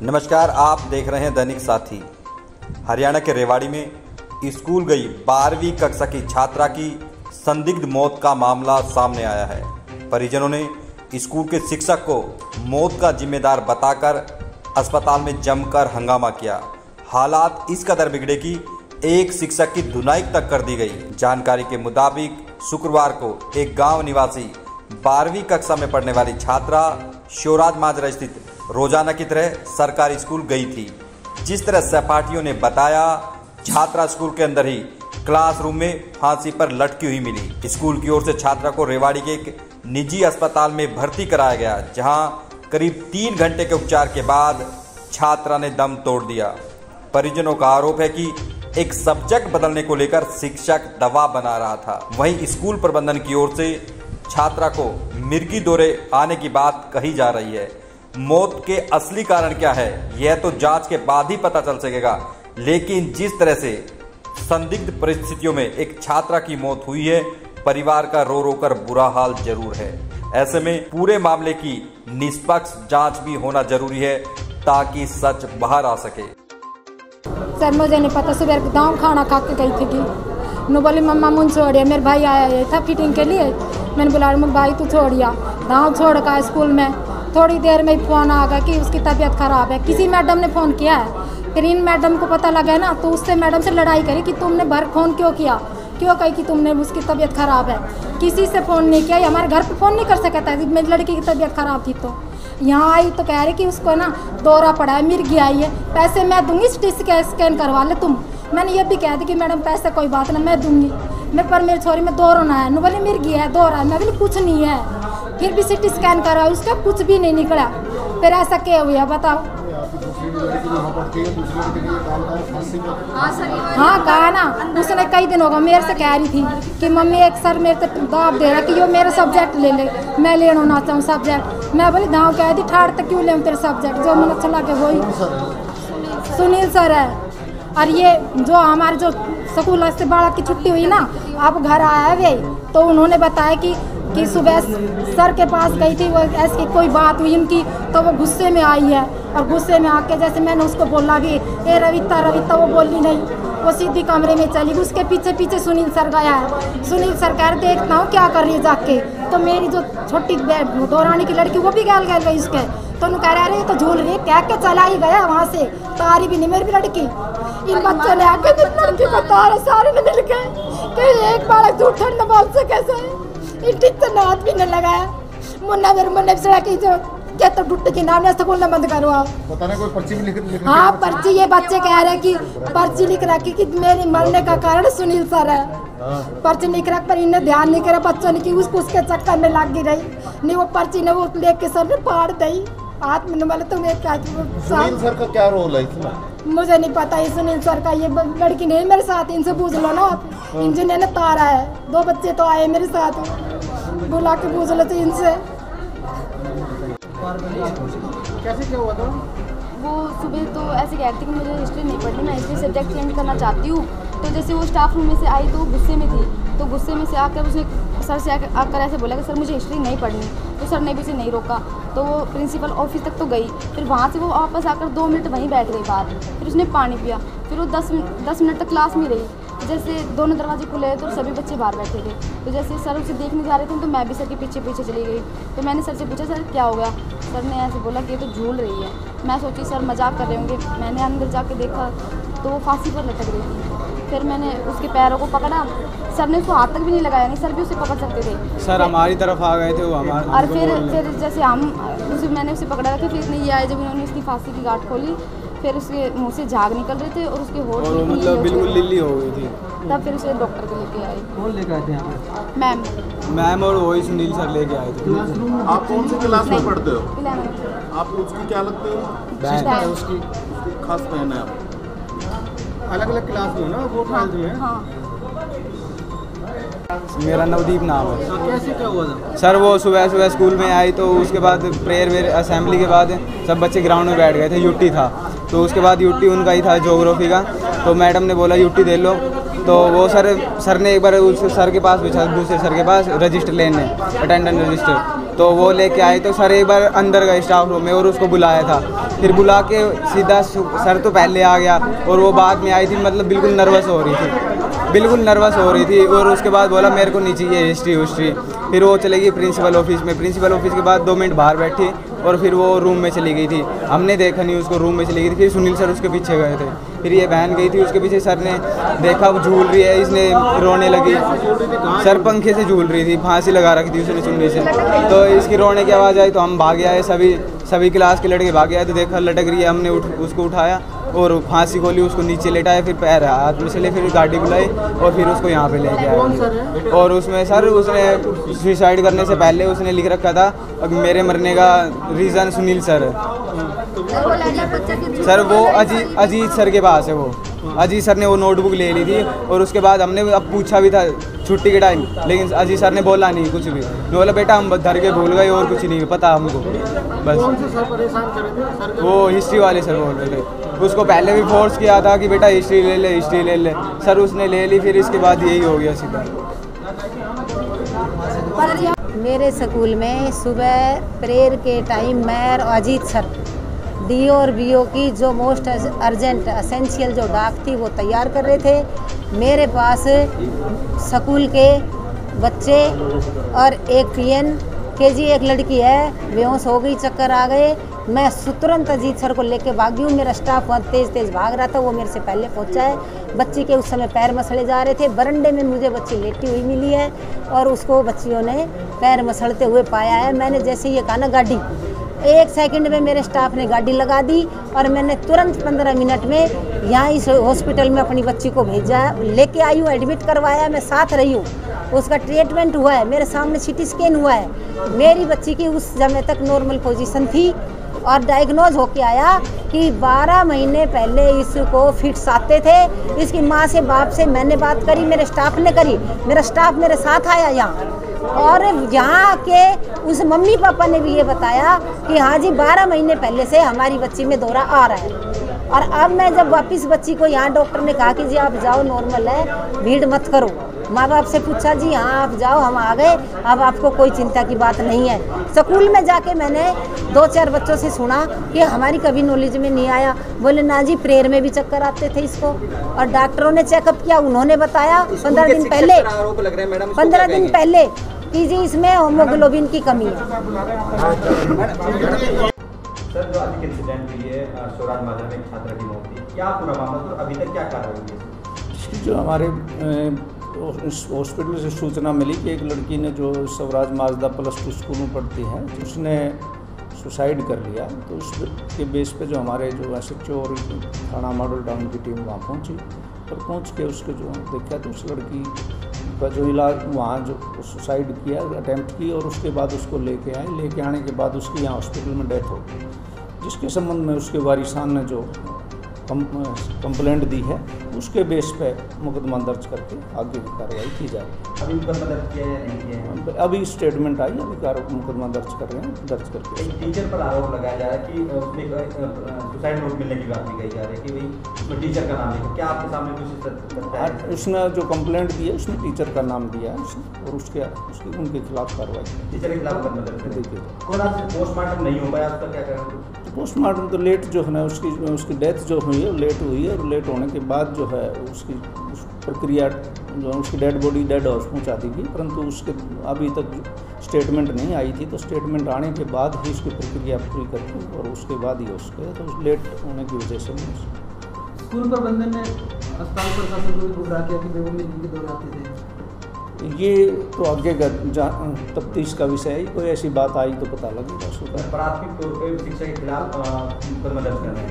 नमस्कार, आप देख रहे हैं दैनिक साथी। हरियाणा के रेवाड़ी में स्कूल गई 12वीं कक्षा की छात्रा की संदिग्ध मौत का मामला सामने आया है। परिजनों ने स्कूल के शिक्षक को मौत का जिम्मेदार बताकर अस्पताल में जमकर हंगामा किया। हालात इस कदर बिगड़े कि एक शिक्षक की धुनाई तक कर दी गई। जानकारी के मुताबिक शुक्रवार को एक गांव निवासी 12वीं कक्षा में पढ़ने वाली छात्रा शिवराज माजरा स्थित रोजाना की तरह सरकारी स्कूल गई थी। जिस तरह सहपाठियों ने बताया, छात्रा स्कूल के अंदर ही क्लासरूम में फांसी पर लटकी हुई मिली। स्कूल की ओर से छात्रा को रेवाड़ी के एक निजी अस्पताल में भर्ती कराया गया, जहां करीब 3 घंटे के उपचार के बाद छात्रा ने दम तोड़ दिया। परिजनों का आरोप है कि एक सब्जेक्ट बदलने को लेकर शिक्षक दबाव बना रहा था। वहीं स्कूल प्रबंधन की ओर से छात्रा को मिर्गी दौरे आने की बात कही जा रही है। मौत के असली कारण क्या है, यह तो जांच के बाद ही पता चल सकेगा। लेकिन जिस तरह से संदिग्ध परिस्थितियों में एक छात्रा की मौत हुई है, परिवार का रो रो कर बुरा हाल जरूर है। ऐसे में पूरे मामले की निष्पक्ष जांच भी होना जरूरी है ताकि सच बाहर आ सके। सर मुझे नहीं पता, सुबह गाँव खाना खा के गई थी। नु बोली मम्मा मुझे छोड़िए, मेरे भाई आया था फिटिंग के लिए। मैंने बोला मुझे भाई तू छोड़िया, गाँव छोड़ का स्कूल में। थोड़ी देर में फ़ोन आ गया कि उसकी तबीयत ख़राब है। किसी मैडम ने फ़ोन किया है, फिर इन मैडम को पता लगा है ना, तो उससे मैडम से लड़ाई करी कि तुमने भर फ़ोन क्यों किया, क्यों कही कि तुमने उसकी तबीयत ख़राब है। किसी से फ़ोन नहीं किया, हमारे घर पे फ़ोन नहीं कर सका था। मेरी लड़की की तबीयत ख़राब थी तो यहाँ आई तो कह रही कि उसको ना दौरा पड़ा है, मिर्गी आई है, पैसे मैं दूंगी, सिटी स्कैन करवा ले तुम। मैंने ये भी कह दी कि मैडम पैसे कोई बात ना, मैं दूंगी। मैं पर मेरी छोरी में दौरा ना है, नु बोले मिर्गी है, दौरा है। मैं बोली कुछ नहीं है। फिर भी सिटी स्कैन करा, उसका कुछ भी नहीं निकला। फिर ऐसा क्या हुआ बताओ? हाँ कहा ना, उसने कई दिन होगा मेरे से कह रही थी कि मम्मी एक सर मेरे से दाब दे रहा कि यो मेरा सब्जेक्ट ले ले, मैं लेना ना चाहूँ सब्जेक्ट। मैं बोली दाव कह दी ठाड़ तक क्यों ले तेरे सब्जेक्ट, जो मुझे अच्छा लगे वही। सुनील सर है। और ये जो हमारे जो स्कूल से बालक की छुट्टी हुई ना, अब घर आया वे, तो उन्होंने बताया कि सुबह सर के पास गई थी, वो ऐसी कोई बात हुई उनकी, तो वो गुस्से में आई है। और गुस्से में आके जैसे मैंने उसको बोला भी ए रविता रविता, वो बोली नहीं, वो सीधी कमरे में चली। उसके पीछे पीछे सुनील सर गया है। सुनील सर कह रहे देखता हूँ क्या कर रही है जाके। तो मेरी जो छोटी दौरानी की लड़की वो भी गैल गई उसके, तो उन्होंने कह रहे तो झूल रही, कह के चला ही गया वहाँ से। तारी भी नहीं मेरी भी लड़की। इन बच्चों ने आके लड़की को तारा, सारे ने मिल गए। एक बार झूठ न बोल से कैसे ठीक से हाथ भी न लगाया। मुन्ना मेरे मुन्ने सड़ा की जो क्या तो टूट की नाम ने स्कूल बंद करो आप। पता नहीं कोई पर्ची भी लिख हाँ पर्ची, ये बच्चे कह रहे कि पर्ची लिख रखी कि मेरी मरने का कारण सुनील सर है। पर्ची लिख रख पर इन्हें ध्यान नहीं करा बच्चों ने कि उसके चक्कर में लगी रही। नहीं वो पर्ची ने वो लेके सर ने फाड़ दी हाथ में। बोले तुम एक क्या सुनील सर का क्या रोल है इसमें? मुझे नहीं पता है सुनील सर का। ये लड़की नहीं मेरे साथ, इनसे पूछ लो ना आप। इंजीनियर ने तारा है, 2 बच्चे तो आए मेरे साथ, बुला के पूछ लो तो इनसे। कैसे क्या हुआ था? वो सुबह तो ऐसे कह रही थी कि मुझे हिस्ट्री नहीं पढ़नी, मैं हिस्ट्री सब्जेक्ट चेंज करना चाहती हूँ। तो जैसे वो स्टाफ रूम में से आई तो गुस्से में थी, तो गुस्से में से आकर उसने सर से आकर ऐसे बोला कि सर मुझे हिस्ट्री नहीं पढ़नी। तो सर ने भी उसे नहीं रोका, तो वो प्रिंसिपल ऑफिस तक तो गई। फिर वहाँ से वो वापस आकर 2 मिनट वहीं बैठ गई बाहर। फिर उसने पानी पिया, फिर वो 10 मिनट तक क्लास में रही। जैसे दोनों दरवाजे खुले तो सभी बच्चे बाहर बैठे थे। तो जैसे सर उसे देखने जा रहे थे तो मैं भी सर के पीछे पीछे चली गई। तो मैंने सर से पूछा सर क्या हो गया? सर ने ऐसे बोला कि ये तो झूल रही है। मैं सोची सर मजाक कर रहे होंगे। मैंने अंदर जाके देखा तो वो फांसी पर लटक रही थी। फिर मैंने उसके पैरों को पकड़ा, सर ने उसको हाथ तक भी नहीं लगाया, नहीं सर भी उसे पकड़ सकते थे। सर हमारी तरफ आ गए थे वो हमारे। और फिर जैसे मैंने उसे पकड़ा रखा, फिर ये आए जब उन्होंने उसकी फांसी की गांठ खोली, फिर उसके मुंह से झाग निकल रहे थे और उसके होठ मतलब बिल्कुल लिल्ली हो गई थी। तब फिर उसे डॉक्टर को लेके आए। कौन लेके आए थे यहाँ पे? मैम और वही सुनील सर लेके आए थे। आप कौन सी क्लास में पढ़ते हो? 11। आप उसकी क्या लगते हो? बहन। उसकी खास बहन है। आप अलग अलग क्लास में ना, वो क्लास में। हाँ। मेरा नवदीप नाम है। कैसे क्या हुआ था? सर वो सुबह स्कूल में आई तो उसके बाद प्रेयर असेंबली के बाद सब बच्चे ग्राउंड में बैठ गए थे। यूटी था तो उसके बाद यूटी उनका ही था ज्योग्राफी का। तो मैडम ने बोला यूटी दे लो, तो वो सर ने एक बार उस सर के पास पूछा, दूसरे सर के पास रजिस्टर लेने, अटेंडेंस रजिस्टर। तो वो लेके आए तो सर एक बार अंदर गए स्टाफ रूम में और उसको बुलाया था। फिर बुला के सीधा सर तो पहले आ गया और वो बाद में आई थी, मतलब बिल्कुल नर्वस हो रही थी, बिल्कुल नर्वस हो रही थी। और उसके बाद बोला मेरे को नहीं चाहिए हिस्ट्री। फिर वो चले गई प्रिंसिपल ऑफिस में। प्रिंसिपल ऑफिस के बाद 2 मिनट बाहर बैठी और फिर वो रूम में चली गई थी। हमने देखा नहीं उसको, रूम में चली गई थी। फिर सुनील सर उसके पीछे गए थे। फिर ये बहन गई थी उसके पीछे, सर ने देखा वो झूल रही है, इसने रोने लगी। सर पंखे से झूल रही थी, फांसी लगा रखी थी उसने चुन्नी से। तो इसकी रोने की आवाज़ आई तो हम भागे आए, सभी क्लास के लड़के भागे आए तो देखा लटक रही है। हमने उसको उठाया और फांसी खोली, उसको नीचे लेटाया, फिर पैर हाथ में चले, फिर गाड़ी बुलाई और फिर उसको यहाँ पे लेके आए। और उसमें सर उसने सुसाइड करने से पहले उसने लिख रखा था मेरे मरने का रीज़न सुनील सर है। सर वो अजीत सर के पास है, वो अजीत सर ने वो नोटबुक ले ली थी। और उसके बाद हमने अब पूछा भी था छुट्टी के टाइम, लेकिन अजीत सर ने बोला नहीं कुछ भी। बोला बेटा हम धर के भूल गए और कुछ नहीं पता हमको, बस। वो हिस्ट्री वाले सर बोल रहे थे। उसको पहले भी फोर्स किया था कि बेटा हिस्ट्री ले ले। सर उसने ले ली, फिर इसके बाद यही हो गया सीधा। मेरे स्कूल में सुबह प्रेयर के टाइम मैं और अजीत सर डीओ और बीओ की जो मोस्ट अर्जेंट एसेंशियल जो डाक थी वो तैयार कर रहे थे। मेरे पास स्कूल के बच्चे और एक पीएन केजी एक लड़की है, बेहोश हो गई, चक्कर आ गए। मैं तुरंत अजीत सर को लेके भागी हूँ। मेरा स्टाफ वहाँ तेज़ भाग रहा था, वो मेरे से पहले पहुँचा है। बच्ची के उस समय पैर मसले जा रहे थे। बरंडे में मुझे बच्ची लेटी हुई मिली है और उसको बच्चियों ने पैर मसलते हुए पाया है। मैंने जैसे ये कहा ना गाड़ी, 1 सेकंड में मेरे स्टाफ ने गाड़ी लगा दी और मैंने तुरंत 15 मिनट में यहाँ इस हॉस्पिटल में अपनी बच्ची को भेजा, लेके आई हूँ, एडमिट करवाया, मैं साथ रही हूँ। उसका ट्रीटमेंट हुआ है, मेरे सामने सीटी स्कैन हुआ है। मेरी बच्ची की उस समय तक नॉर्मल पोजीशन थी और डायग्नोज होके आया कि 12 महीने पहले इसको फिट्स आते थे। इसकी माँ से बाप से मैंने बात करी, मेरे स्टाफ ने करी, मेरा स्टाफ मेरे साथ आया यहाँ। और यहाँ के उस मम्मी पापा ने भी ये बताया कि हाँ जी 12 महीने पहले से हमारी बच्ची में दौरा आ रहा है। और अब मैं जब वापस बच्ची को यहाँ डॉक्टर ने कहा कि जी आप जाओ, नॉर्मल है, भीड़ मत करो। माँ बाप से पूछा जी हाँ आप जाओ, हम आ गए, अब आपको कोई चिंता की बात नहीं है। स्कूल में जाके मैंने 2-4 बच्चों से सुना कि हमारी कभी नॉलेज में नहीं आया। बोले ना जी प्रेयर में भी चक्कर आते थे इसको। और डॉक्टरों ने चेकअप किया, उन्होंने बताया 15 दिन पहले कि जी इसमें हीमोग्लोबिन की कमी है। सर जो आज के इंसिडेंट के लिए स्वराज माजरा में एक छात्रा की मौत हुई, क्या पूरा मामला, अभी तक क्या कार्रवाई हुई? जो हमारे हॉस्पिटल से सूचना मिली कि एक लड़की ने जो स्वराज माजदा +2 स्कूल में पढ़ती है उसने सुसाइड कर लिया। तो उसके बेस पे जो हमारे जो SHO और थाना मॉडल टाउन की टीम वहाँ पहुँची और पहुँच के उसके जो देखा तो उस लड़की का जो इलाज वहाँ जो सुसाइड किया, अटैम्प्ट की और उसके बाद उसको लेके आए। लेके आने के बाद उसकी यहाँ हॉस्पिटल में डेथ हो गई, जिसके संबंध में उसके वारिसान ने जो कंप्लेंट दी है उसके बेस पे मुकदमा दर्ज करके आगे की कार्रवाई की जा रही है। अभी मुकदमा दर्ज किया है नहीं किया है? अभी स्टेटमेंट आई, अभी मुकदमा दर्ज कर रहे हैं, दर्ज करके। एक टीचर पर आरोप लगाया जा रहा है कि उसमें सुसाइड नोट मिलने की बात भी कही जा रही है कि भाई उसमें टीचर का नाम लिखा। क्या आपके सामने कुछ उसने जो कंप्लेंट दी है उसमें टीचर का नाम दिया है उसने और उसकी उनके खिलाफ कार्रवाई टीचर के खिलाफ मुकदमा दर्ज देखिए। पोस्टमार्टम नहीं हो पाया, उसका क्या करें? पोस्टमार्टम तो लेट जो है ना उसकी डेथ जो हुई है लेट हुई है और लेट होने के बाद जो है उस प्रक्रिया जो उसकी डेड बॉडी डेड हाउस पहुँचा दी गई, परंतु उसके अभी तक स्टेटमेंट नहीं आई थी। तो स्टेटमेंट आने के बाद ही उसकी प्रक्रिया पूरी करती और उसके बाद ही उसके तो लेट होने की वजह से स्कूल प्रबंधन ने अस्पताल प्रशासन को भी गुमराह किया कि बेगम के दौरे आते थे। ये तो आगे का तफ्तीश का विषय है, कोई ऐसी बात आई तो पता लगेगा। प्राथमिक तौर पर शिक्षा के खिलाफ मुकदमा दर्ज करना है।